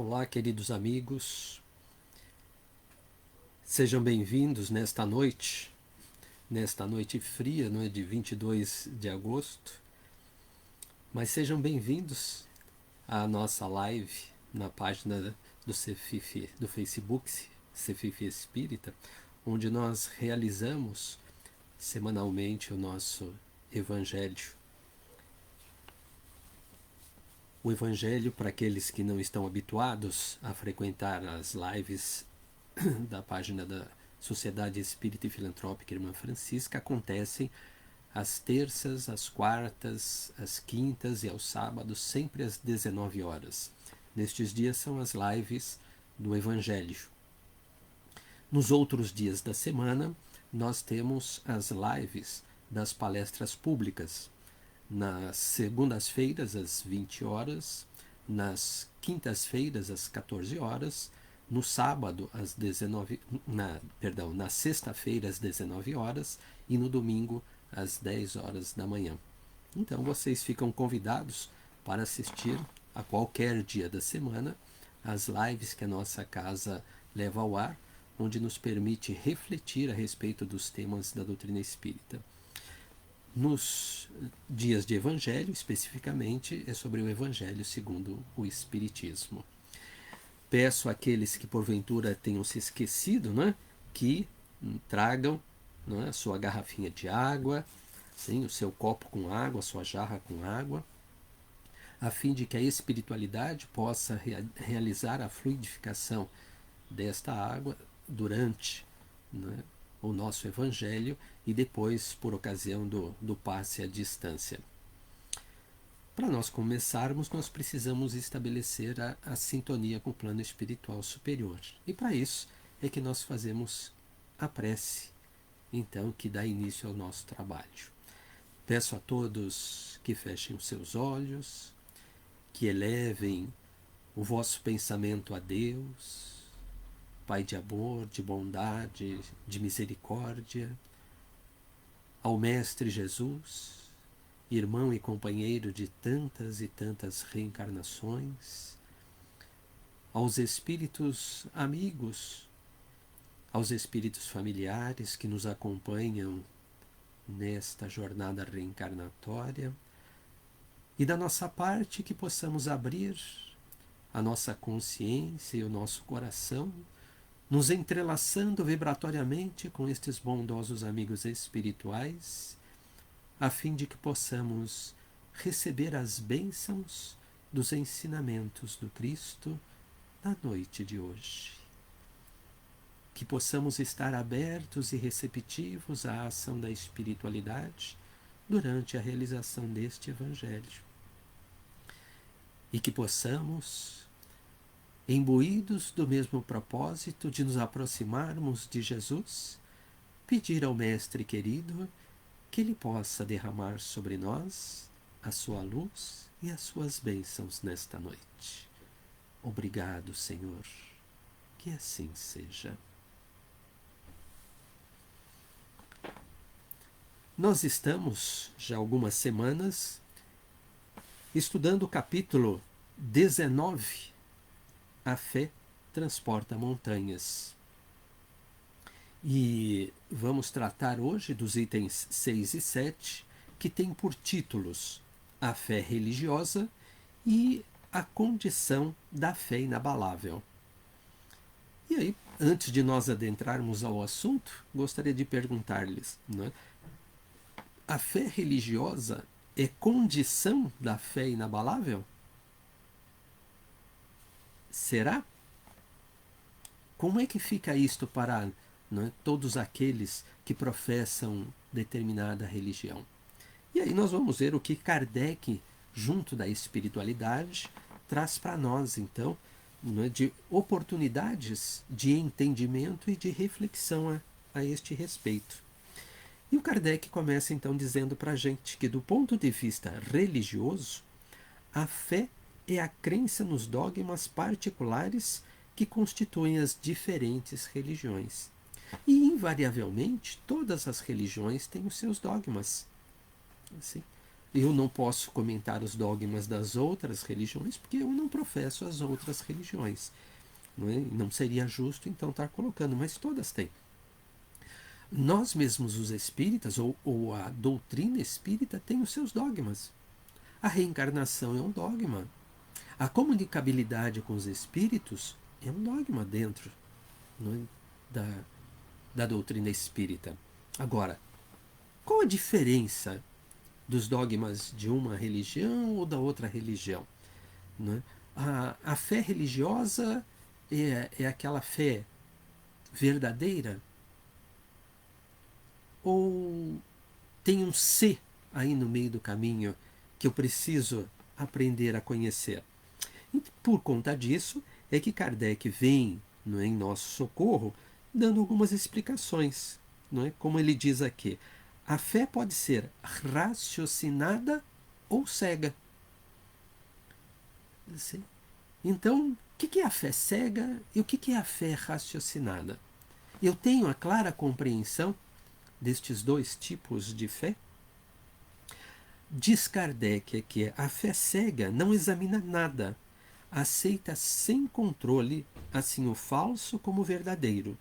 Olá, queridos amigos, sejam bem-vindos nesta noite fria, não é, de 22 de agosto, mas sejam bem-vindos à nossa live na página do Cefif, do Facebook, Cefif Espírita, onde nós realizamos semanalmente o nosso Evangelho. O Evangelho, para aqueles que não estão habituados a frequentar as lives da página da Sociedade Espírita e Filantrópica Irmã Francisca, acontecem às terças, às quartas, às quintas e aos sábados, sempre às 19 horas. Nestes dias são as lives do Evangelho. Nos outros dias da semana, nós temos as lives das palestras públicas. Nas segundas-feiras, às 20 horas, nas quintas-feiras, às 14 horas, no sábado, às na sexta-feira, às 19 horas, e no domingo, às 10 horas da manhã. Então, vocês ficam convidados para assistir a qualquer dia da semana as lives que a nossa casa leva ao ar, onde nos permite refletir a respeito dos temas da doutrina espírita. Nos dias de Evangelho, especificamente, é sobre o Evangelho segundo o Espiritismo. Peço àqueles que porventura tenham se esquecido, né, que tragam, né, a sua garrafinha de água, sim, o seu copo com água, a sua jarra com água, a fim de que a espiritualidade possa realizar a fluidificação desta água durante, né, o nosso Evangelho e depois por ocasião do passe à distância. Para nós começarmos, nós precisamos estabelecer a sintonia com o plano espiritual superior. E para isso é que nós fazemos a prece, então, que dá início ao nosso trabalho. Peço a todos que fechem os seus olhos, que elevem o vosso pensamento a Deus, Pai de amor, de bondade, de misericórdia, ao Mestre Jesus, irmão e companheiro de tantas e tantas reencarnações, aos espíritos amigos, aos espíritos familiares que nos acompanham nesta jornada reencarnatória, e da nossa parte que possamos abrir a nossa consciência e o nosso coração, nos entrelaçando vibratoriamente com estes bondosos amigos espirituais, a fim de que possamos receber as bênçãos dos ensinamentos do Cristo na noite de hoje. Que possamos estar abertos e receptivos à ação da espiritualidade durante a realização deste Evangelho. E que possamos, imbuídos do mesmo propósito de nos aproximarmos de Jesus, pedir ao Mestre querido que Ele possa derramar sobre nós a sua luz e as suas bênçãos nesta noite. Obrigado, Senhor, que assim seja. Nós estamos, já há algumas semanas, estudando o capítulo 19, A Fé Transporta Montanhas. E vamos tratar hoje dos itens 6 e 7, que têm por títulos a fé religiosa e a condição da fé inabalável. E aí, antes de nós adentrarmos ao assunto, gostaria de perguntar-lhes, né? A fé religiosa é condição da fé inabalável? Será? Como é que fica isto para, né, todos aqueles que professam determinada religião? E aí nós vamos ver o que Kardec, junto da espiritualidade, traz para nós, então, né, de oportunidades de entendimento e de reflexão a este respeito. E o Kardec começa então dizendo para a gente que, do ponto de vista religioso, a fé é a crença nos dogmas particulares que constituem as diferentes religiões. E, invariavelmente, todas as religiões têm os seus dogmas. Assim, eu não posso comentar os dogmas das outras religiões porque eu não professo as outras religiões. Não é? Não seria justo então estar colocando, mas todas têm. Nós mesmos, os espíritas, ou a doutrina espírita, tem os seus dogmas. A reencarnação é um dogma. A comunicabilidade com os espíritos é um dogma dentro, não é, da doutrina espírita. Agora, qual a diferença dos dogmas de uma religião ou da outra religião? Não é? A fé religiosa é aquela fé verdadeira? Ou tem um C aí no meio do caminho que eu preciso aprender a conhecer? E por conta disso é que Kardec vem, não é, em nosso socorro, dando algumas explicações. Não é? Como ele diz aqui, a fé pode ser raciocinada ou cega. Assim. Então, o que é a fé cega e o que é a fé raciocinada? Eu tenho a clara compreensão destes dois tipos de fé? Diz Kardec que a fé cega não examina nada, aceita sem controle, assim o falso como o verdadeiro,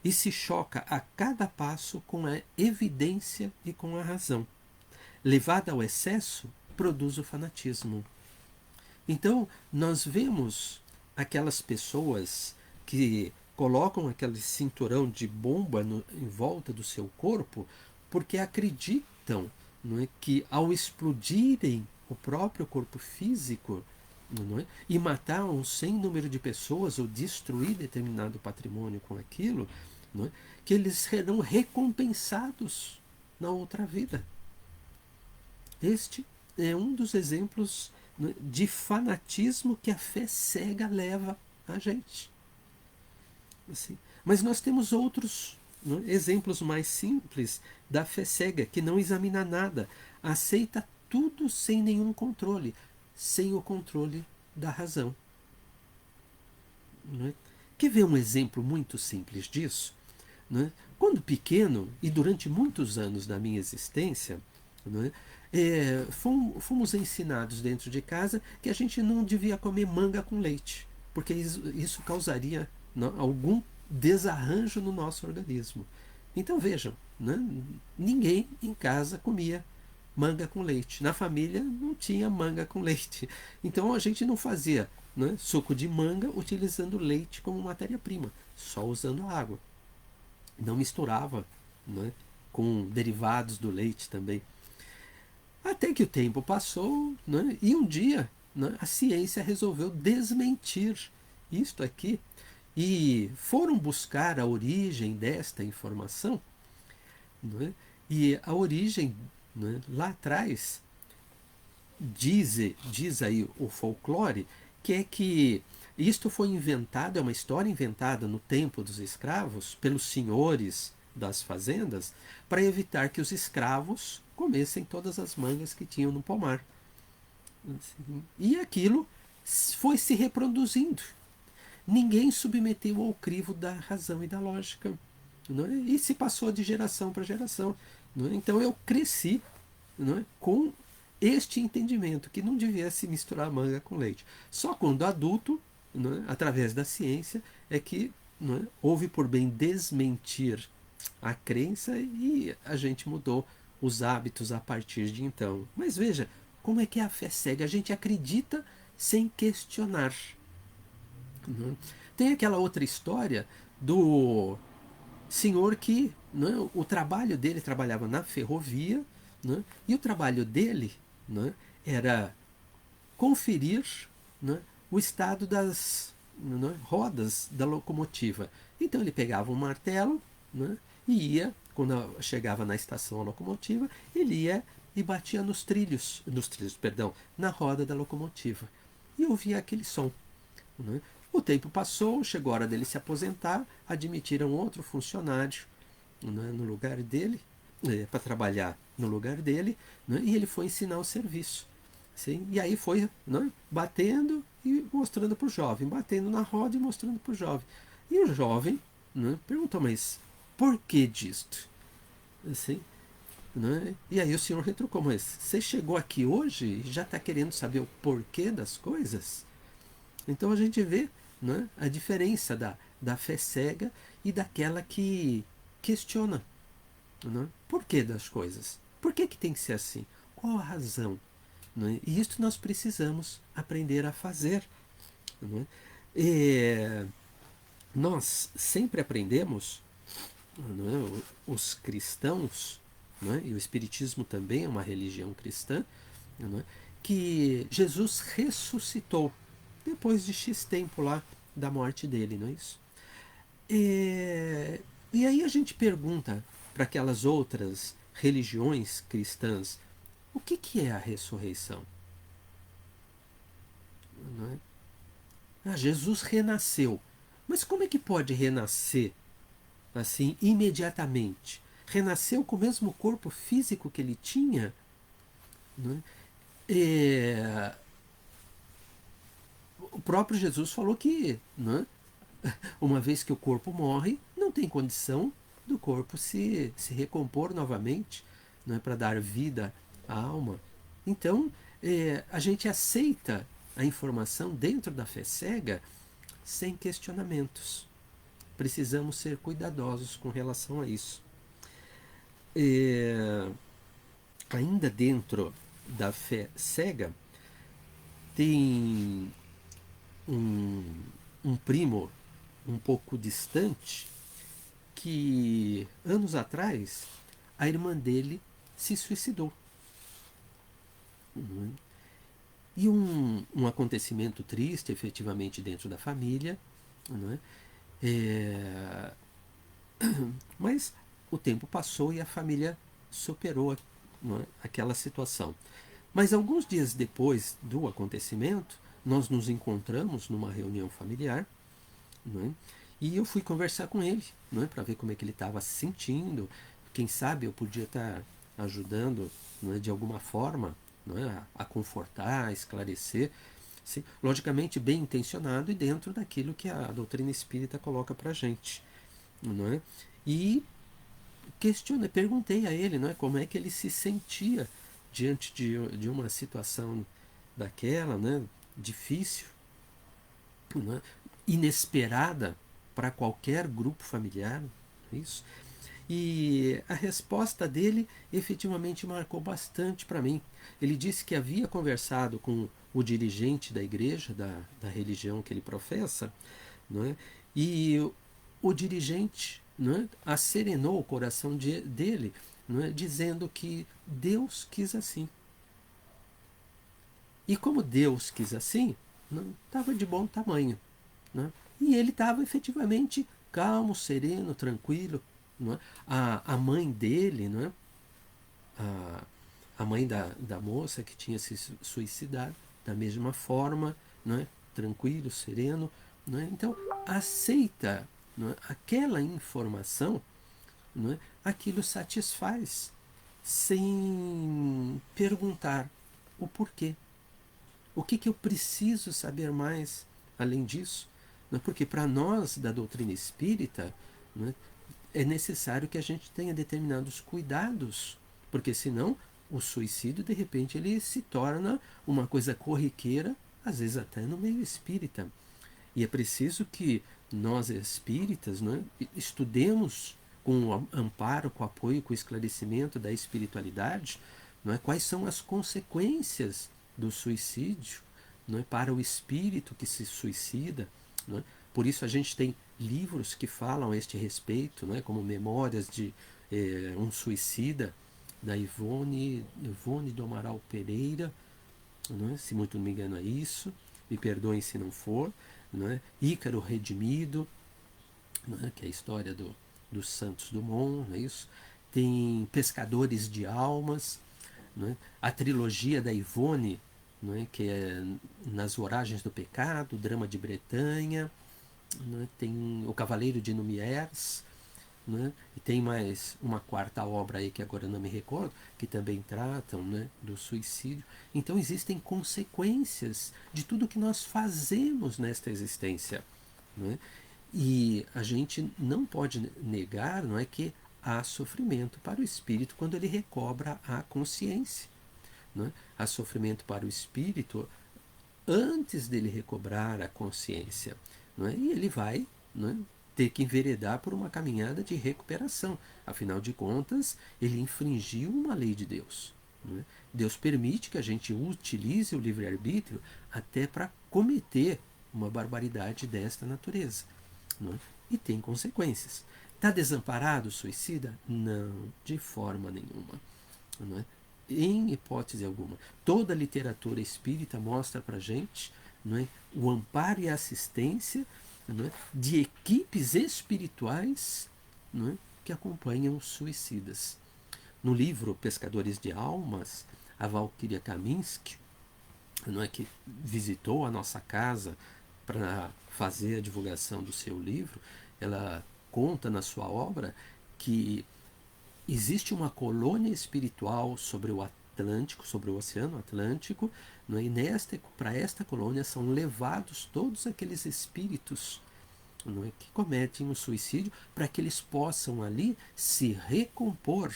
e se choca a cada passo com a evidência e com a razão. Levada ao excesso, produz o fanatismo. Então, nós vemos aquelas pessoas que colocam aquele cinturão de bomba em volta do seu corpo porque acreditam, não é, que ao explodirem o próprio corpo físico, não é, e matar um sem número de pessoas ou destruir determinado patrimônio com aquilo, não é, que eles serão recompensados na outra vida. Este é um dos exemplos, não é, de fanatismo que a fé cega leva a gente. Assim. Mas nós temos outros, não é, exemplos mais simples da fé cega, que não examina nada, aceita tudo sem nenhum controle, sem o controle da razão. Não é? Quer ver um exemplo muito simples disso? Não é? Quando pequeno, e durante muitos anos da minha existência, não é, fomos ensinados dentro de casa que a gente não devia comer manga com leite, porque isso causaria, não, algum desarranjo no nosso organismo. Então vejam, né, ninguém em casa comia manga com leite. Na família não tinha manga com leite. Então a gente não fazia, né, suco de manga utilizando leite como matéria-prima, só usando água. Não misturava, né, com derivados do leite também. Até que o tempo passou, né, e um dia, né, a ciência resolveu desmentir isto aqui. E foram buscar a origem desta informação, né, e a origem, né, lá atrás, diz aí o folclore, que é que isto foi inventado, é uma história inventada no tempo dos escravos, pelos senhores das fazendas, para evitar que os escravos comessem todas as mangas que tinham no pomar. E aquilo foi se reproduzindo. Ninguém submeteu ao crivo da razão e da lógica. Não é? E se passou de geração para geração. Não é? Então eu cresci, não é, com este entendimento, que não devia se misturar manga com leite. Só quando adulto, não é, através da ciência, é que, não é, houve por bem desmentir a crença e a gente mudou os hábitos a partir de então. Mas veja, como é que é a fé cega? A gente acredita sem questionar. Tem aquela outra história do senhor que, né, o trabalho dele, trabalhava na ferrovia, né, e o trabalho dele, né, era conferir, né, o estado das, né, rodas da locomotiva. Então ele pegava um martelo, né, e ia, quando chegava na estação a locomotiva, ele ia e batia nos trilhos, perdão, na roda da locomotiva. E ouvia aquele som. Né? O tempo passou, chegou a hora dele se aposentar, admitiram outro funcionário, né, no lugar dele, para trabalhar no lugar dele, né, e ele foi ensinar o serviço. Sim? E aí foi, né, batendo e mostrando para o jovem, batendo na roda e mostrando para o jovem. E o jovem, né, perguntou, mas por que disto? Assim, Né? E aí o Senhor retrucou, mas você chegou aqui hoje e já está querendo saber o porquê das coisas? Então a gente vê, né, a diferença da fé cega e daquela que questiona, né, porquê das coisas. Por que tem que ser assim? Qual a razão? Né? E isso nós precisamos aprender a fazer. Né? E nós sempre aprendemos, né, os cristãos, né, e o Espiritismo também é uma religião cristã, né, que Jesus ressuscitou depois de X tempo lá da morte dele, não é isso? E, e aí a gente pergunta para aquelas outras religiões cristãs, o que é a ressurreição? Não é? Ah, Jesus renasceu. Mas como é que pode renascer assim imediatamente? Renasceu com o mesmo corpo físico que ele tinha? Não é? O próprio Jesus falou que, não é? Uma vez que o corpo morre, não tem condição do corpo se recompor novamente, não é, para dar vida à alma. Então, a gente aceita a informação dentro da fé cega sem questionamentos. Precisamos ser cuidadosos com relação a isso. É, ainda dentro da fé cega, tem um, um primo um pouco distante que, anos atrás, a irmã dele se suicidou. Uhum. E um acontecimento triste, efetivamente, dentro da família, não é? É, mas o tempo passou e a família superou, não é, aquela situação. Mas alguns dias depois do acontecimento, nós nos encontramos numa reunião familiar, não é? E eu fui conversar com ele, não é, para ver como é que ele estava se sentindo. Quem sabe eu podia estar ajudando, não é, de alguma forma, não é, a confortar, a esclarecer. Sim, logicamente bem intencionado e dentro daquilo que a doutrina espírita coloca para a gente. Não é? E perguntei a ele, não é, como é que ele se sentia diante de uma situação daquela, né, difícil, né, inesperada para qualquer grupo familiar, isso. E a resposta dele efetivamente marcou bastante para mim. Ele disse que havia conversado com o dirigente da igreja, da religião que ele professa, não é? E o dirigente, não é, acerenou o coração dele, não é, dizendo que Deus quis assim. E como Deus quis assim, estava de bom tamanho. Né? E ele estava efetivamente calmo, sereno, tranquilo. Não é? A mãe dele, não é? A mãe da moça que tinha se suicidado, da mesma forma, não é? Tranquilo, sereno. Não é? Então, aceita, não é, aquela informação, não é? Aquilo satisfaz, sem perguntar o porquê. O que eu preciso saber mais além disso? Porque para nós da doutrina espírita, né, é necessário que a gente tenha determinados cuidados, porque senão o suicídio de repente ele se torna uma coisa corriqueira, às vezes até no meio espírita. E é preciso que nós espíritas, né, estudemos com o amparo, com o apoio, com o esclarecimento da espiritualidade, não é, quais são as consequências do suicídio, não é, para o espírito que se suicida. Não é? Por isso a gente tem livros que falam a este respeito, não é, como Memórias de um Suicida, da Ivone do Amaral Pereira, não é? Se muito não me engano é isso, me perdoem se não for, não é? Ícaro Redimido, não é? Que é a história dos Santos Dumont, não é isso? Tem Pescadores de Almas, não é? A trilogia da Ivone, não é? Que é Nas Voragens do Pecado, Drama de Bretanha, não é? Tem O Cavaleiro de Numières, né? E tem mais uma quarta obra aí que agora não me recordo, que também tratam, né, do suicídio. Então existem consequências de tudo que nós fazemos nesta existência. Né? E a gente não pode negar, não é, que há sofrimento para o espírito quando ele recobra a consciência. Né? Há sofrimento para o espírito antes dele recobrar a consciência. Né? E ele vai, né, ter que enveredar por uma caminhada de recuperação. Afinal de contas, ele infringiu uma lei de Deus. Né? Deus permite que a gente utilize o livre-arbítrio até para cometer uma barbaridade desta natureza. Né? E tem consequências. Está desamparado o suicida? Não, de forma nenhuma. Não é? Em hipótese alguma. Toda a literatura espírita mostra para a gente, não é, o amparo e a assistência, não é, de equipes espirituais, não é, que acompanham os suicidas. No livro Pescadores de Almas, a Valquíria Kaminski, não é, que visitou a nossa casa para fazer a divulgação do seu livro, ela conta na sua obra que existe uma colônia espiritual sobre o Atlântico, sobre o Oceano Atlântico, não é? E para esta colônia são levados todos aqueles espíritos, não é, que cometem o suicídio, para que eles possam ali se recompor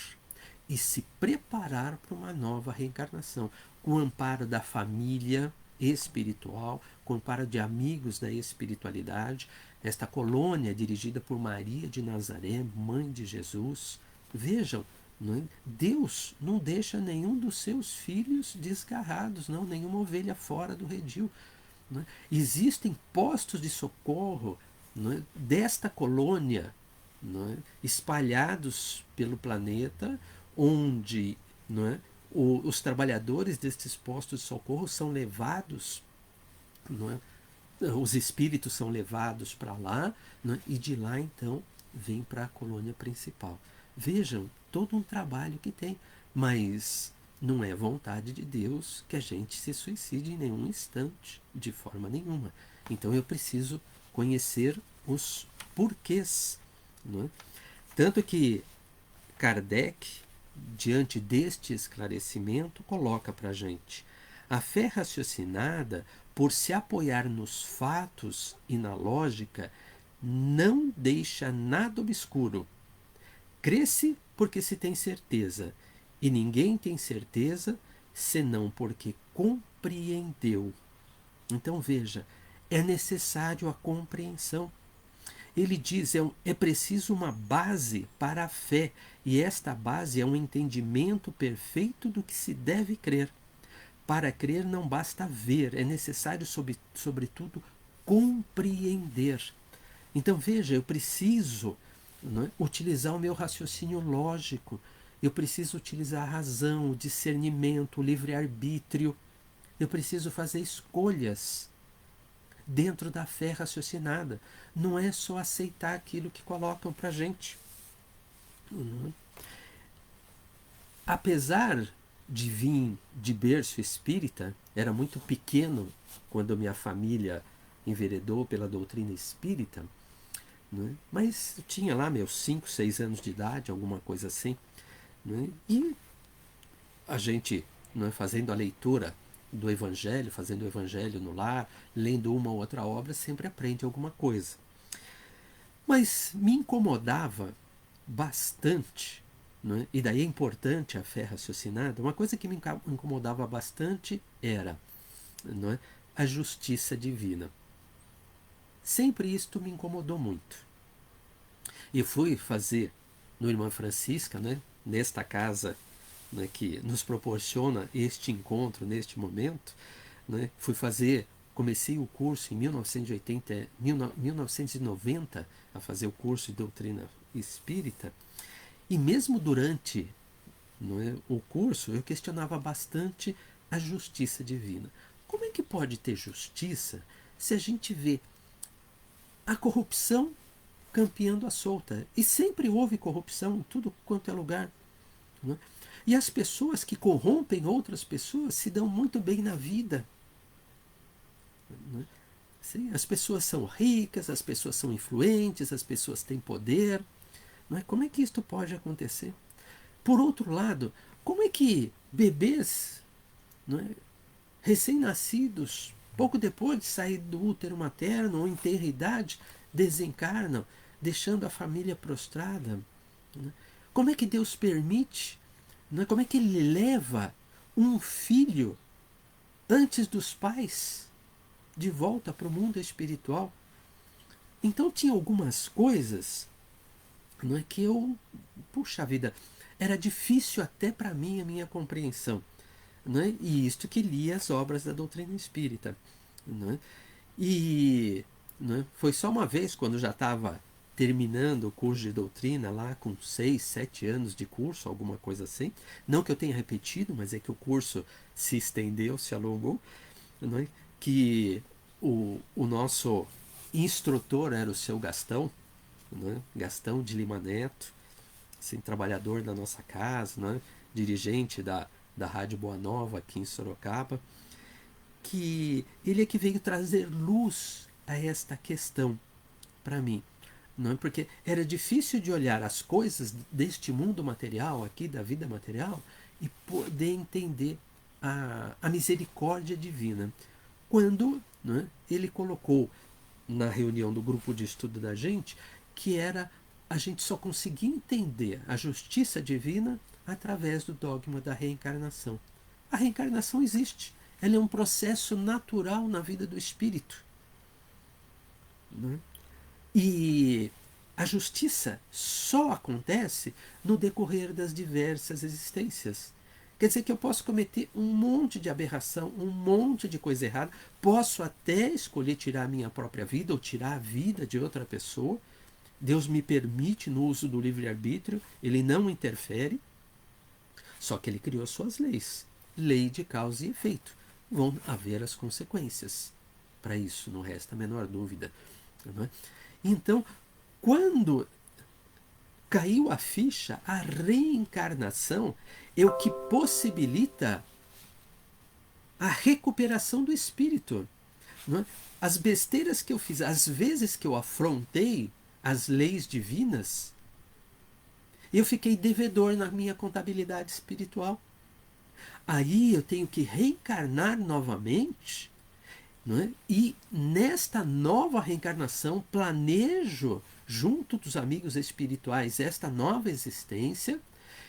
e se preparar para uma nova reencarnação, com o amparo da família espiritual, com o amparo de amigos da espiritualidade. Esta colônia é dirigida por Maria de Nazaré, mãe de Jesus. Vejam, não é? Deus não deixa nenhum dos seus filhos desgarrados, não, nenhuma ovelha fora do redil. Não é? Existem postos de socorro, não é, desta colônia, não é, espalhados pelo planeta, onde, não é, os trabalhadores destes postos de socorro são levados, não é, os espíritos são levados para lá, não é, e de lá então vem para a colônia principal. Vejam, todo um trabalho que tem, mas não é vontade de Deus que a gente se suicide em nenhum instante, de forma nenhuma. Então eu preciso conhecer os porquês. Não é? Tanto que Kardec, diante deste esclarecimento, coloca para a gente: a fé raciocinada, por se apoiar nos fatos e na lógica, não deixa nada obscuro. Crê-se porque se tem certeza, e ninguém tem certeza senão porque compreendeu. Então veja, é necessário a compreensão. Ele diz, é preciso uma base para a fé, e esta base é um entendimento perfeito do que se deve crer. Para crer não basta ver, é necessário, sobretudo, compreender. Então veja, eu preciso, não é, utilizar o meu raciocínio lógico, eu preciso utilizar a razão, o discernimento, o livre-arbítrio, eu preciso fazer escolhas dentro da fé raciocinada. Não é só aceitar aquilo que colocam para a gente. Apesar de vir de berço espírita, era muito pequeno quando minha família enveredou pela doutrina espírita, né? Mas eu tinha lá meus 5, 6 anos de idade, alguma coisa assim, né? E a gente, né, fazendo a leitura do Evangelho, fazendo o Evangelho no lar, lendo uma ou outra obra, sempre aprende alguma coisa. Mas me incomodava bastante, né? E daí é importante a fé raciocinada. Uma coisa que me incomodava bastante era, né, a justiça divina. Sempre isto me incomodou muito. E fui fazer no Irmã Francisca, né, nesta casa, né, que nos proporciona este encontro neste momento, né, comecei o curso em 1990 a fazer o curso de doutrina espírita, e mesmo durante, não é, o curso eu questionava bastante a justiça divina. Como é que pode ter justiça se a gente vê a corrupção campeando à solta? E sempre houve corrupção em tudo quanto é lugar. Não é? E as pessoas que corrompem outras pessoas se dão muito bem na vida. Não é? Sim, as pessoas são ricas, as pessoas são influentes, as pessoas têm poder. Não é? Como é que isto pode acontecer? Por outro lado, como é que bebês, não é, recém-nascidos, pouco depois de sair do útero materno ou em tenra idade, desencarnam, deixando a família prostrada? Né? Como é que Deus permite? Não é? Como é que Ele leva um filho antes dos pais de volta para o mundo espiritual? Então tinha algumas coisas, não é, que puxa vida, era difícil até para mim a minha compreensão, não é? E isto que lia as obras da doutrina espírita, não é? E não é, foi só uma vez, quando já estava terminando o curso de doutrina lá com 6, 7 anos de curso, alguma coisa assim, não que eu tenha repetido, mas é que o curso se estendeu, se alongou, não é? Que o nosso instrutor era o seu Gastão, né? Gastão de Lima Neto, assim, trabalhador da nossa casa, né? Dirigente da Rádio Boa Nova aqui em Sorocaba, que ele é que veio trazer luz a esta questão para mim. Não é? Porque era difícil de olhar as coisas deste mundo material, aqui da vida material, e poder entender a misericórdia divina. Quando, não é, ele colocou na reunião do grupo de estudo da gente, que era a gente só conseguir entender a justiça divina através do dogma da reencarnação. A reencarnação existe. Ela é um processo natural na vida do espírito. Né? E a justiça só acontece no decorrer das diversas existências. Quer dizer que eu posso cometer um monte de aberração, um monte de coisa errada, posso até escolher tirar a minha própria vida ou tirar a vida de outra pessoa. Deus me permite no uso do livre-arbítrio, ele não interfere, só que ele criou suas leis. Lei de causa e efeito. Vão haver as consequências para isso, não resta a menor dúvida. Não é? Então, quando caiu a ficha, a reencarnação é o que possibilita a recuperação do espírito. Não é? As besteiras que eu fiz, as vezes que eu afrontei as leis divinas, eu fiquei devedor na minha contabilidade espiritual. Aí eu tenho que reencarnar novamente, não é? E nesta nova reencarnação planejo, junto dos amigos espirituais, esta nova existência,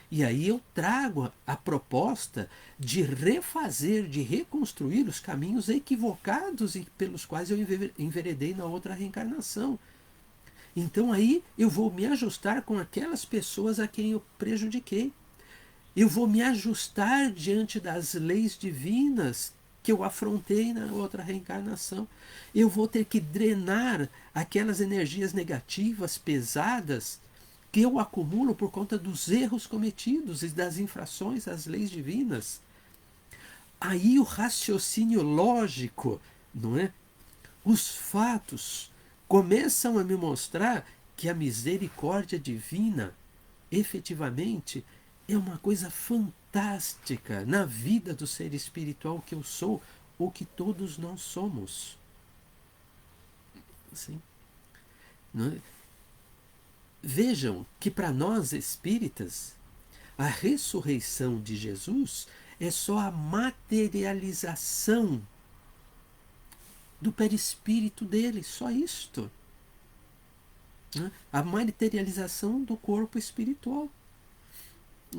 e aí eu trago a proposta de refazer, de reconstruir os caminhos equivocados pelos quais eu enveredei na outra reencarnação. Então aí eu vou me ajustar com aquelas pessoas a quem eu prejudiquei. Eu vou me ajustar diante das leis divinas que eu afrontei na outra reencarnação. Eu vou ter que drenar aquelas energias negativas, pesadas, que eu acumulo por conta dos erros cometidos e das infrações às leis divinas. Aí o raciocínio lógico, não é? Os fatos começam a me mostrar que a misericórdia divina, efetivamente, é uma coisa fantástica na vida do ser espiritual que eu sou, ou que todos nós somos. Sim. Não é? Vejam que para nós espíritas, a ressurreição de Jesus é só a materialização do perispírito dele, só isto. Né? A materialização do corpo espiritual.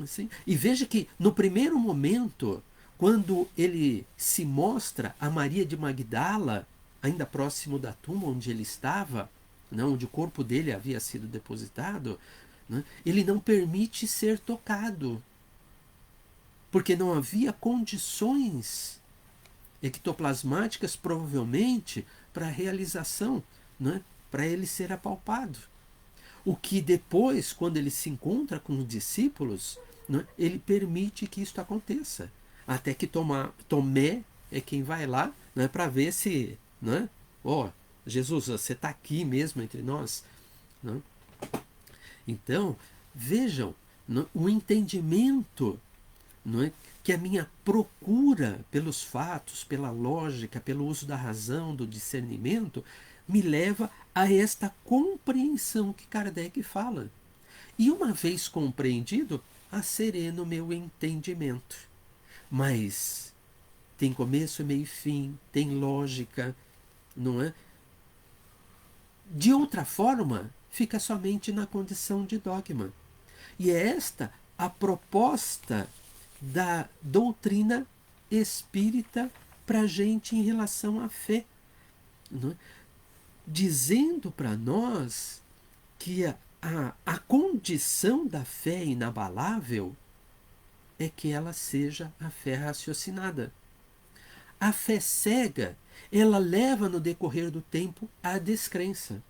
Assim? E veja que no primeiro momento, quando ele se mostra a Maria de Magdala, ainda próximo da tumba onde ele estava, onde o corpo dele havia sido depositado, né, ele não permite ser tocado, porque não havia condições ectoplasmáticas, provavelmente, para a realização, né, para ele ser apalpado. O que depois, quando ele se encontra com os discípulos, né, ele permite que isto aconteça. Até que Tomé é quem vai lá, né, para ver se... Né, Jesus, você está aqui mesmo entre nós. Né? Então, vejam, o entendimento, não é, que a minha procura pelos fatos, pela lógica, pelo uso da razão, do discernimento, me leva a esta compreensão que Kardec fala. E uma vez compreendido, acereno meu entendimento. Mas tem começo, meio e fim, tem lógica, não é? De outra forma, fica somente na condição de dogma. E é esta a proposta da doutrina espírita para a gente em relação à fé, não é? Dizendo para nós que a condição da fé inabalável é que ela seja a fé raciocinada. A fé cega, ela leva no decorrer do tempo à descrença.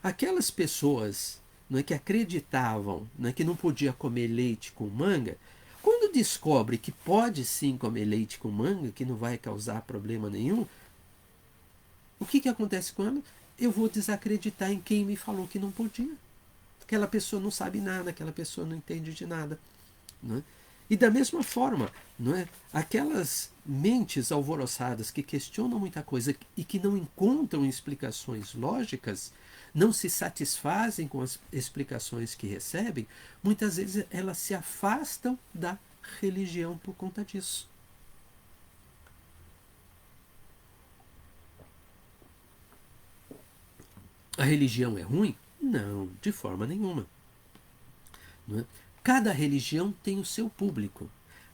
Aquelas pessoas, não é, que acreditavam, não é, que não podia comer leite com manga, quando descobre que pode sim comer leite com manga, que não vai causar problema nenhum, o que acontece com ela? Eu vou desacreditar em quem me falou que não podia. Aquela pessoa não sabe nada, aquela pessoa não entende de nada. Não é? E da mesma forma, não é? Aquelas mentes alvoroçadas que questionam muita coisa e que não encontram explicações lógicas, não se satisfazem com as explicações que recebem, muitas vezes elas se afastam da religião por conta disso. A religião é ruim? Não, de forma nenhuma. Não é? Cada religião tem o seu público.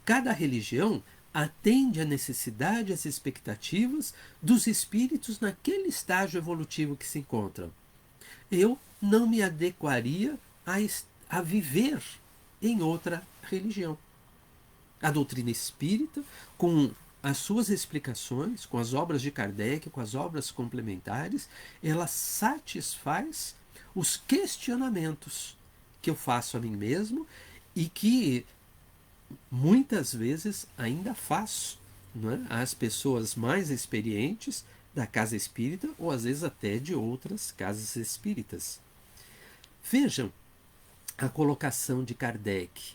Cada religião atende à necessidade e às expectativas dos espíritos naquele estágio evolutivo que se encontram. Eu não me adequaria a viver em outra religião. A doutrina espírita, com as suas explicações, com as obras de Kardec, com as obras complementares, ela satisfaz os questionamentos que eu faço a mim mesmo e que muitas vezes ainda faço, não é? Às pessoas mais experientes da casa espírita ou às vezes até de outras casas espíritas. Vejam a colocação de Kardec.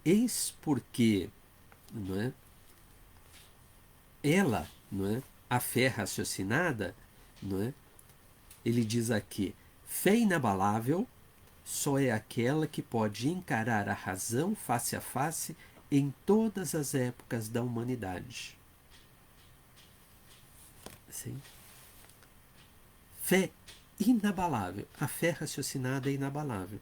Eis porque, não é, ela, não é, a fé raciocinada, não é, ele diz aqui, fé inabalável só é aquela que pode encarar a razão face a face em todas as épocas da humanidade. Sim. Fé inabalável. A fé raciocinada é inabalável.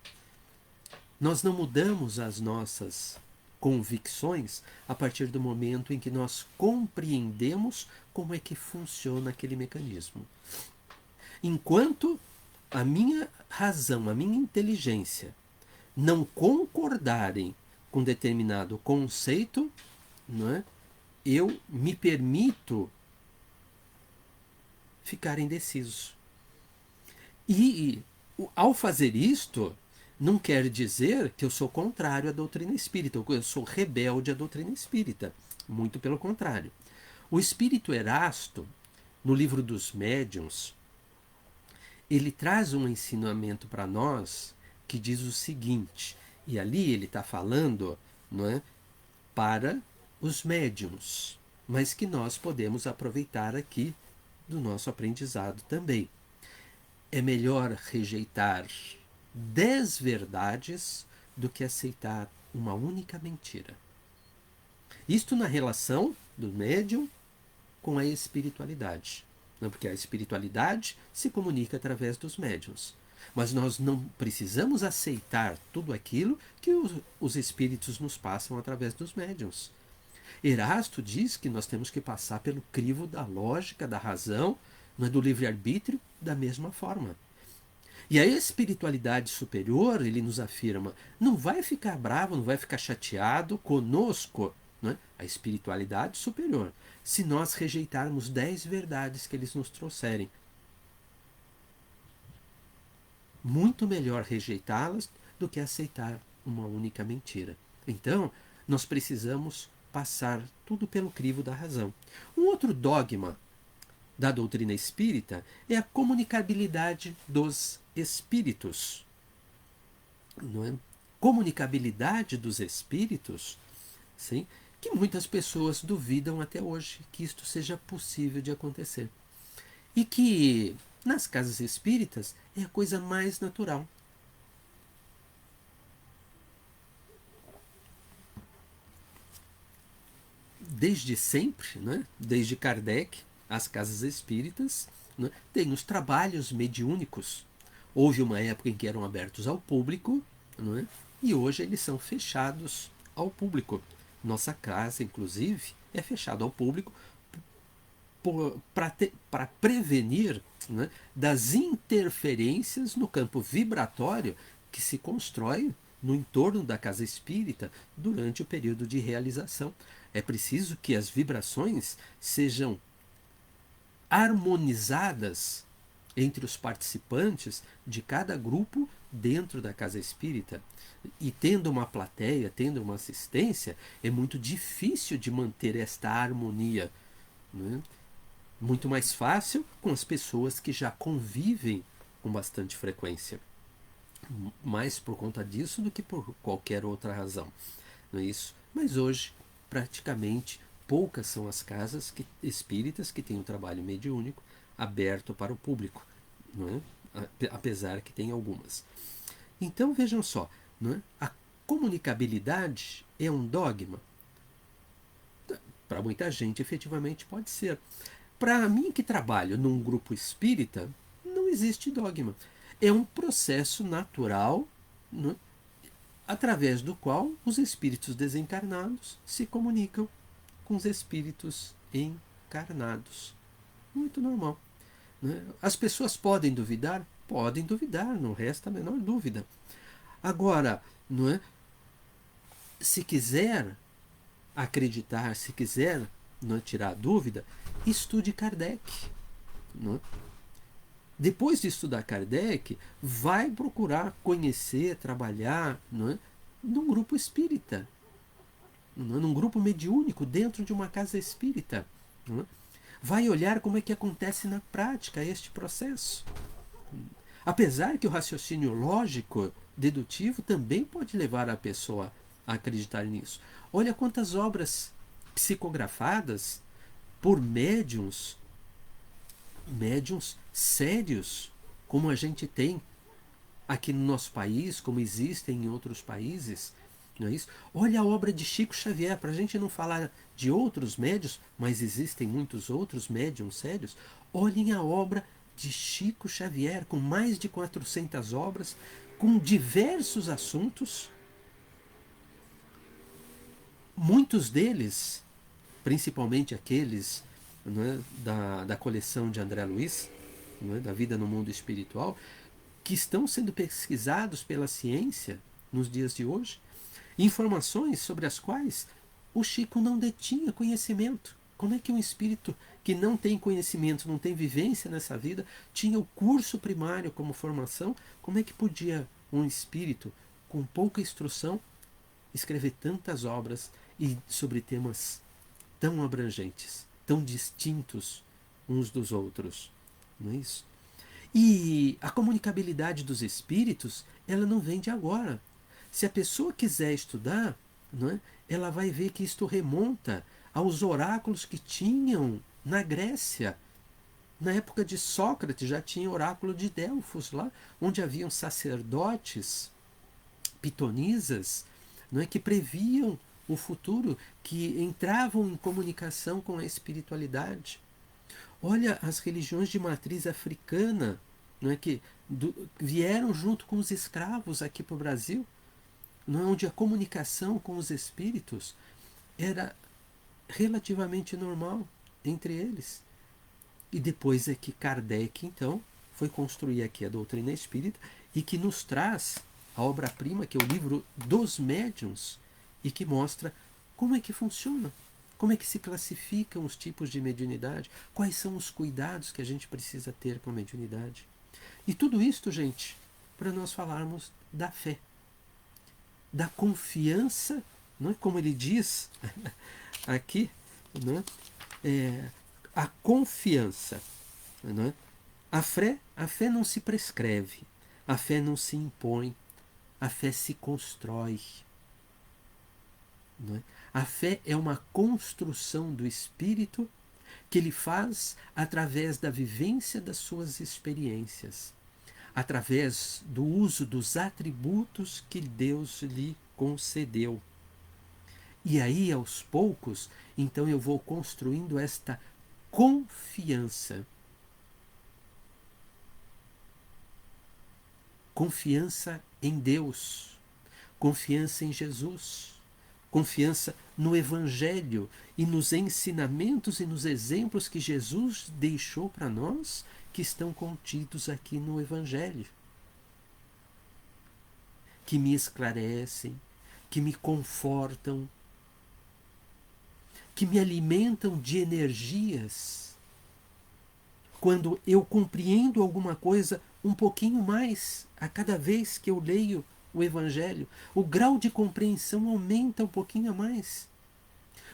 Nós não mudamos as nossas convicções a partir do momento em que nós compreendemos como é que funciona aquele mecanismo. Enquanto a minha razão, a minha inteligência não concordarem com determinado conceito, não é? Eu me permito ficar indeciso. E ao fazer isto, não quer dizer que eu sou contrário à doutrina espírita, eu sou rebelde à doutrina espírita. Muito pelo contrário. O espírito Erasto, no livro dos Médiuns, ele traz um ensinamento para nós que diz o seguinte, e ali ele está falando, não é, para os médiuns, mas que nós podemos aproveitar aqui do nosso aprendizado também. É melhor rejeitar 10 verdades do que aceitar uma única mentira. Isto na relação do médium com a espiritualidade. Porque a espiritualidade se comunica através dos médiuns. Mas nós não precisamos aceitar tudo aquilo que os espíritos nos passam através dos médiuns. Erasto diz que nós temos que passar pelo crivo da lógica, da razão, não é, do livre-arbítrio, da mesma forma. E a espiritualidade superior, ele nos afirma, não vai ficar bravo, não vai ficar chateado conosco, não é? A espiritualidade superior, se nós rejeitarmos 10 verdades que eles nos trouxerem. Muito melhor rejeitá-las do que aceitar uma única mentira. Então, nós precisamos passar tudo pelo crivo da razão. Um outro dogma da doutrina espírita é a comunicabilidade dos espíritos. Não é? Comunicabilidade dos espíritos, sim, que muitas pessoas duvidam até hoje que isto seja possível de acontecer. E que nas casas espíritas é a coisa mais natural. Desde sempre, né? Desde Kardec, as casas espíritas, né, têm os trabalhos mediúnicos. Houve uma época em que eram abertos ao público, não é? E hoje eles são fechados ao público. Nossa casa, inclusive, é fechada ao público para prevenir, né, das interferências no campo vibratório que se constrói no entorno da casa espírita durante o período de realização. É preciso que as vibrações sejam harmonizadas entre os participantes de cada grupo dentro da casa espírita. E tendo uma plateia, tendo uma assistência, é muito difícil de manter esta harmonia, né? Muito mais fácil com as pessoas que já convivem com bastante frequência. Mais por conta disso do que por qualquer outra razão. Não é isso? Mas hoje, praticamente, poucas são as casas espíritas que têm um trabalho mediúnico aberto para o público, não é? Apesar que tem algumas. Então vejam só, não é? A comunicabilidade é um dogma? Para muita gente, efetivamente, pode ser. Para mim, que trabalho num grupo espírita, não existe dogma. É um processo natural, né, através do qual os espíritos desencarnados se comunicam com os espíritos encarnados. Muito normal. Né? As pessoas podem duvidar? Podem duvidar, não resta a menor dúvida. Agora, não é? Se quiser acreditar, se quiser, não é, tirar a dúvida, estude Kardec. Não é? Depois de estudar Kardec, vai procurar conhecer, trabalhar, não é, num grupo espírita, não é, num grupo mediúnico dentro de uma casa espírita. Não é? Vai olhar como é que acontece na prática este processo. Apesar que o raciocínio lógico, dedutivo, também pode levar a pessoa a acreditar nisso. Olha quantas obras psicografadas por médiuns sérios, como a gente tem aqui no nosso país, como existem em outros países. Não é isso? Olha a obra de Chico Xavier, para a gente não falar de outros médiuns, mas existem muitos outros médiuns sérios. Olhem a obra de Chico Xavier, com mais de 400 obras, com diversos assuntos. Muitos deles, principalmente aqueles, né, da coleção de André Luiz, né, da Vida no Mundo Espiritual, que estão sendo pesquisados pela ciência nos dias de hoje, informações sobre as quais o Chico não detinha conhecimento. Como é que um espírito que não tem conhecimento, não tem vivência nessa vida, tinha o curso primário como formação? Como é que podia um espírito com pouca instrução escrever tantas obras e sobre temas tão abrangentes, tão distintos uns dos outros? Não é isso? E a comunicabilidade dos espíritos, ela não vem de agora. Se a pessoa quiser estudar, não é, ela vai ver que isto remonta aos oráculos que tinham na Grécia. Na época de Sócrates já tinha oráculo de Delfos lá, onde haviam sacerdotes, pitonisas, não é, que previam o futuro, que entravam em comunicação com a espiritualidade. Olha as religiões de matriz africana, não é, que vieram junto com os escravos aqui para o Brasil, não é, onde a comunicação com os espíritos era relativamente normal entre eles. E depois é que Kardec, então, foi construir aqui a doutrina espírita e que nos traz a obra-prima, que é o livro dos médiuns, e que mostra como é que funciona, como é que se classificam os tipos de mediunidade, quais são os cuidados que a gente precisa ter com a mediunidade. E tudo isto, gente, para nós falarmos da fé, da confiança, não é? Como ele diz aqui, não é? A confiança. Não é? A fé não se prescreve, a fé não se impõe, a fé se constrói. Não é? A fé é uma construção do espírito que ele faz através da vivência das suas experiências, através do uso dos atributos que Deus lhe concedeu. E aí, aos poucos, então eu vou construindo esta confiança. Confiança em Deus, confiança em Jesus, confiança no Evangelho e nos ensinamentos e nos exemplos que Jesus deixou para nós, que estão contidos aqui no Evangelho, que me esclarecem, que me confortam, que me alimentam de energias. Quando eu compreendo alguma coisa um pouquinho mais a cada vez que eu leio o Evangelho, o grau de compreensão aumenta um pouquinho a mais.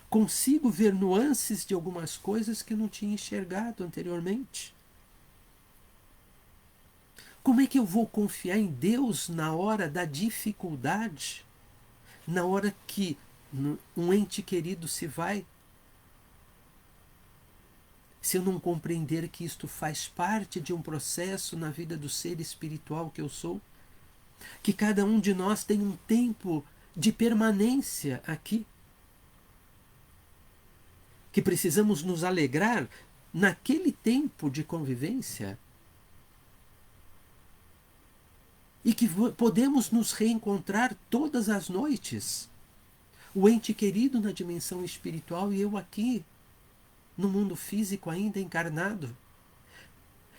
Consigo ver nuances de algumas coisas que eu não tinha enxergado anteriormente. Como é que eu vou confiar em Deus na hora da dificuldade? Na hora que um ente querido se vai? Se eu não compreender que isto faz parte de um processo na vida do ser espiritual que eu sou, que cada um de nós tem um tempo de permanência aqui, que precisamos nos alegrar naquele tempo de convivência e que podemos nos reencontrar todas as noites, o ente querido na dimensão espiritual e eu aqui, no mundo físico ainda encarnado,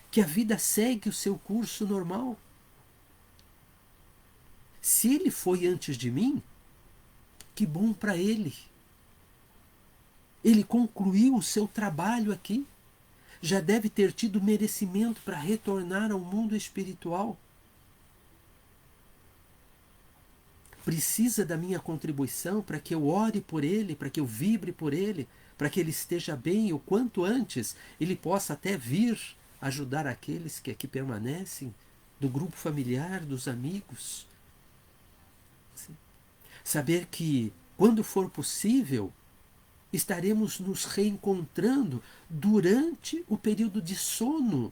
que a vida segue o seu curso normal. Se ele foi antes de mim, que bom para ele. Ele concluiu o seu trabalho aqui, já deve ter tido merecimento para retornar ao mundo espiritual. Precisa da minha contribuição para que eu ore por ele, para que eu vibre por ele, para que ele esteja bem e o quanto antes ele possa até vir ajudar aqueles que aqui permanecem, do grupo familiar, dos amigos. Saber que, quando for possível, estaremos nos reencontrando durante o período de sono.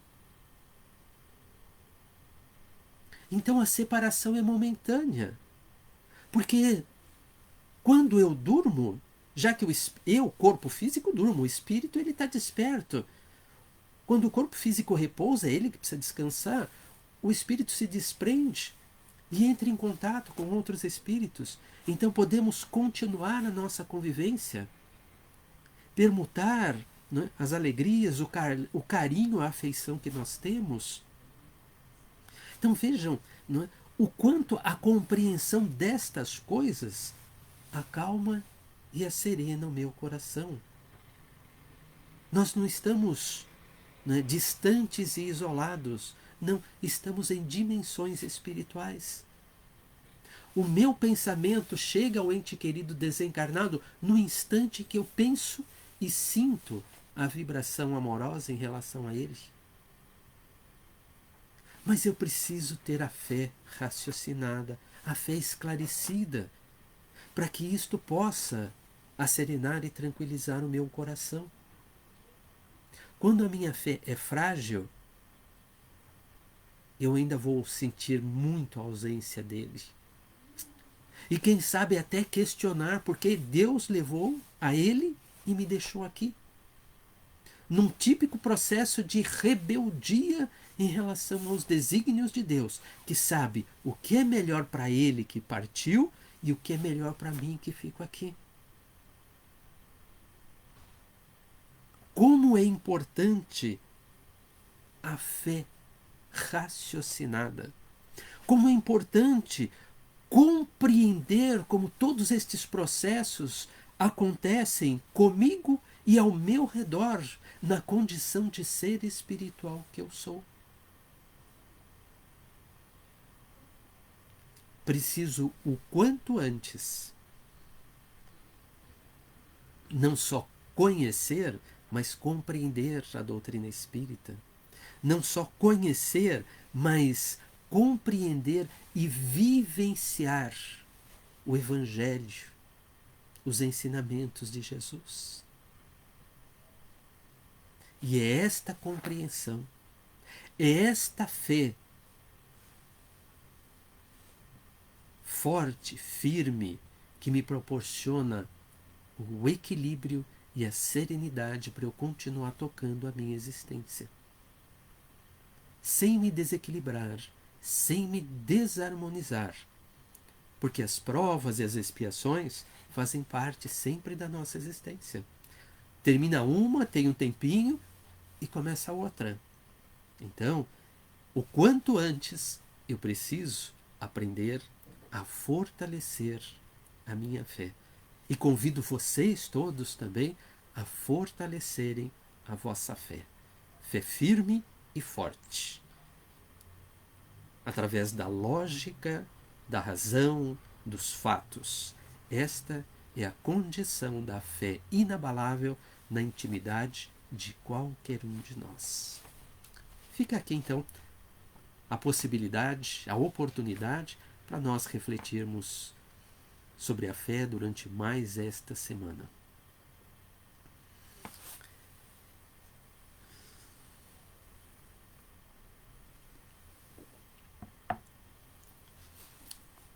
Então a separação é momentânea. Porque quando eu durmo, já que eu, corpo físico, durmo, o espírito ele está desperto. Quando o corpo físico repousa, é ele que precisa descansar, o espírito se desprende e entra em contato com outros espíritos. Então podemos continuar a nossa convivência, permutar, né, as alegrias, o carinho, a afeição que nós temos. Então vejam, não é, o quanto a compreensão destas coisas acalma e acerena o meu coração. Nós não estamos, né, distantes e isolados, não, estamos em dimensões espirituais. O meu pensamento chega ao ente querido desencarnado no instante que eu penso e sinto a vibração amorosa em relação a ele. Mas eu preciso ter a fé raciocinada, a fé esclarecida, para que isto possa acerenar e tranquilizar o meu coração. Quando a minha fé é frágil, eu ainda vou sentir muito a ausência dele. E quem sabe até questionar porque Deus levou a ele e me deixou aqui. Num típico processo de rebeldia em relação aos desígnios de Deus, que sabe o que é melhor para ele que partiu e o que é melhor para mim que fico aqui. Como é importante a fé raciocinada. Como é importante compreender como todos estes processos acontecem comigo e ao meu redor, na condição de ser espiritual que eu sou. Preciso o quanto antes não só conhecer, mas compreender a doutrina espírita. Não só conhecer, mas compreender e vivenciar o Evangelho, os ensinamentos de Jesus. E é esta compreensão, é esta fé forte, firme, que me proporciona o equilíbrio e a serenidade para eu continuar tocando a minha existência. Sem me desequilibrar, sem me desarmonizar, Porque as provas e as expiações fazem parte sempre da nossa existência. Termina uma, tem um tempinho e começa a outra. Então, o quanto antes eu preciso aprender a fortalecer a minha fé. E convido vocês todos também a fortalecerem a vossa fé. Fé firme e forte. Através da lógica, da razão, dos fatos. Esta é a condição da fé inabalável na intimidade de qualquer um de nós. Fica aqui então a possibilidade, a oportunidade para nós refletirmos sobre a fé durante mais esta semana.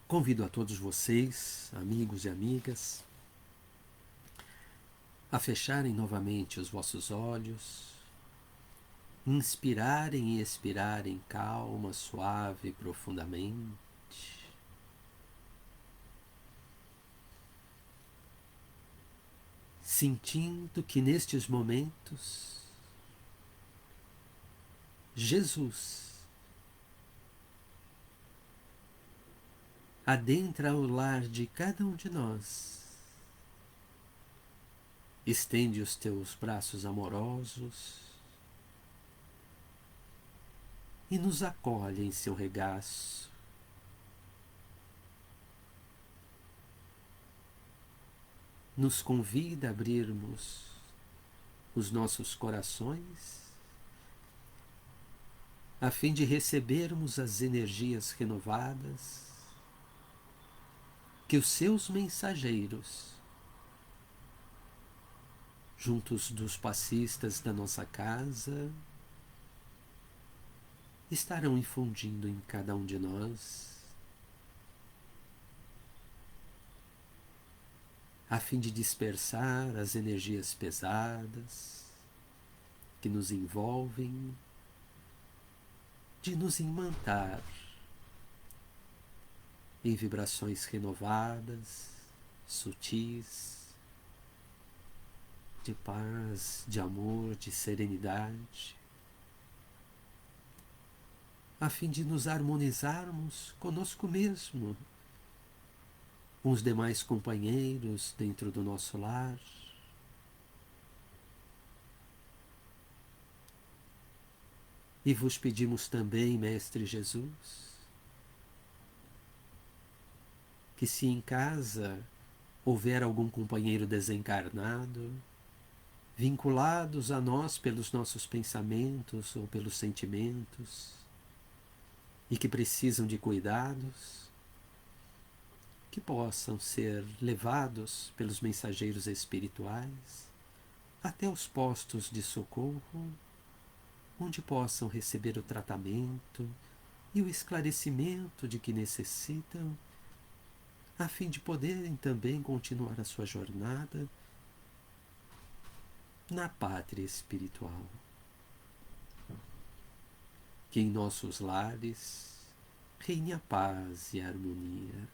Convido a todos vocês, amigos e amigas, a fecharem novamente os vossos olhos, inspirarem e expirarem calma, suave e profundamente. Sentindo que nestes momentos Jesus adentra o lar de cada um de nós, estende os teus braços amorosos e nos acolhe em seu regaço. Nos convida a abrirmos os nossos corações a fim de recebermos as energias renovadas que os seus mensageiros, juntos dos passistas da nossa casa, estarão infundindo em cada um de nós, a fim de dispersar as energias pesadas que nos envolvem, de nos imantar em vibrações renovadas, sutis, de paz, de amor, de serenidade, a fim de nos harmonizarmos conosco mesmo, com os demais companheiros dentro do nosso lar. E vos pedimos também, Mestre Jesus, que se em casa houver algum companheiro desencarnado, vinculados a nós pelos nossos pensamentos ou pelos sentimentos, e que precisam de cuidados, que possam ser levados pelos mensageiros espirituais até os postos de socorro, onde possam receber o tratamento e o esclarecimento de que necessitam, a fim de poderem também continuar a sua jornada na pátria espiritual. Que em nossos lares reine a paz e a harmonia.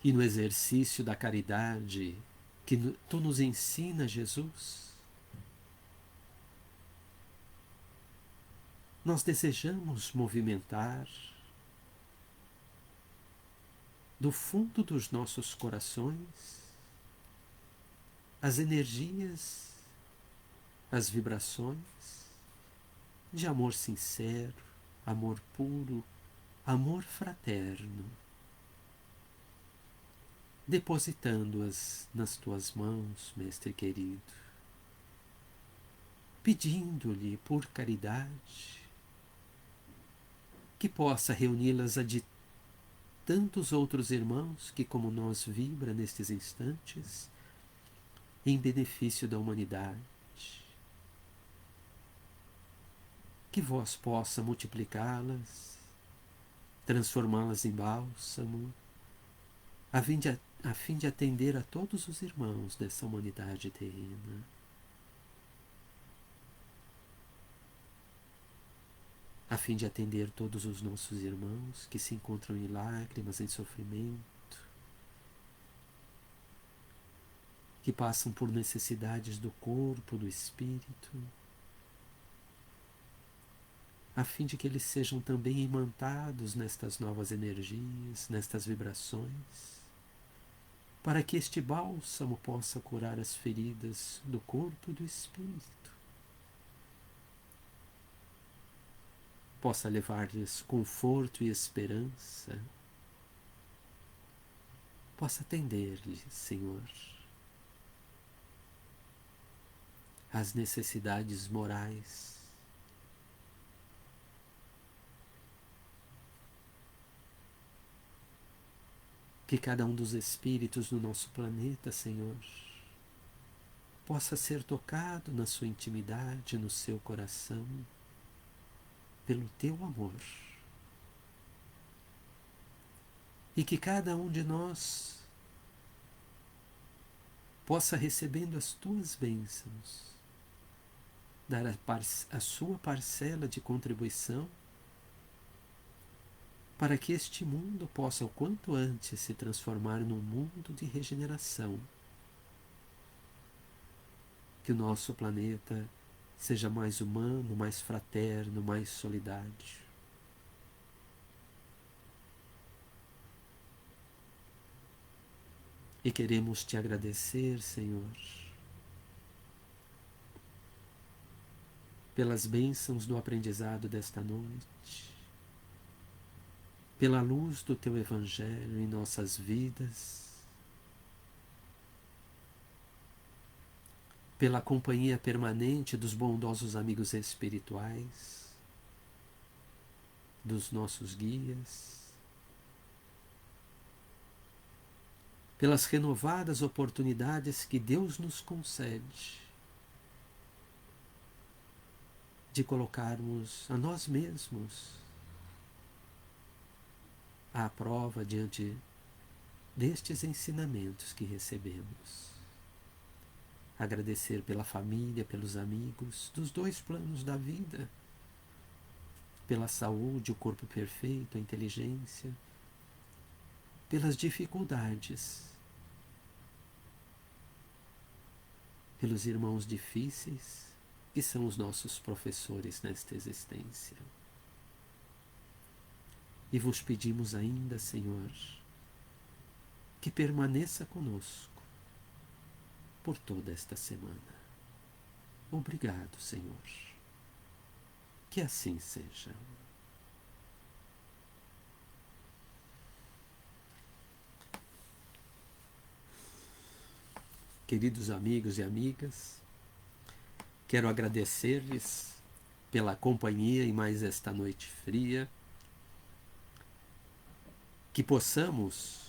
E no exercício da caridade que tu nos ensina, Jesus, nós desejamos movimentar do fundo dos nossos corações as energias, as vibrações de amor sincero, amor puro, amor fraterno, depositando-as nas tuas mãos, Mestre querido, pedindo-lhe por caridade que possa reuni-las a de tantos outros irmãos que, como nós, vibra nestes instantes em benefício da humanidade. Que vós possa multiplicá-las, transformá-las em bálsamo, a fim de atender a todos os irmãos dessa humanidade terrena. a fim de atender todos os nossos irmãos que se encontram em lágrimas, em sofrimento, que passam por necessidades do corpo, do espírito, a fim de que eles sejam também imantados nestas novas energias, nestas vibrações, para que este bálsamo possa curar as feridas do corpo e do espírito, possa levar-lhes conforto e esperança, possa atender-lhes, Senhor, às necessidades morais, que cada um dos espíritos do nosso planeta, Senhor, possa ser tocado na sua intimidade, no seu coração, pelo teu amor. E que cada um de nós possa, recebendo as tuas bênçãos, dar a sua parcela de contribuição para que este mundo possa o quanto antes se transformar num mundo de regeneração. Que o nosso planeta seja mais humano, mais fraterno, mais solidário. E queremos te agradecer, Senhor, pelas bênçãos do aprendizado desta noite, pela luz do teu Evangelho em nossas vidas, pela companhia permanente dos bondosos amigos espirituais, dos nossos guias, pelas renovadas oportunidades que Deus nos concede de colocarmos a nós mesmos à prova diante destes ensinamentos que recebemos. Agradecer pela família, pelos amigos, dos dois planos da vida, pela saúde, o corpo perfeito, a inteligência, pelas dificuldades, pelos irmãos difíceis, que são os nossos professores nesta existência. E vos pedimos ainda, Senhor, que permaneça conosco por toda esta semana. Obrigado, Senhor. Que assim seja. Queridos amigos e amigas, quero agradecer-lhes pela companhia em mais esta noite fria, que possamos,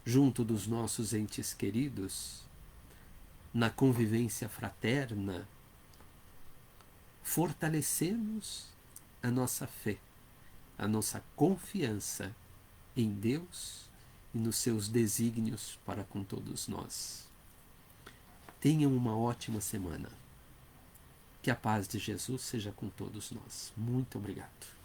junto dos nossos entes queridos, na convivência fraterna, fortalecermos a nossa fé, a nossa confiança em Deus e nos seus desígnios para com todos nós. Tenham uma ótima semana. Que a paz de Jesus seja com todos nós. Muito obrigado.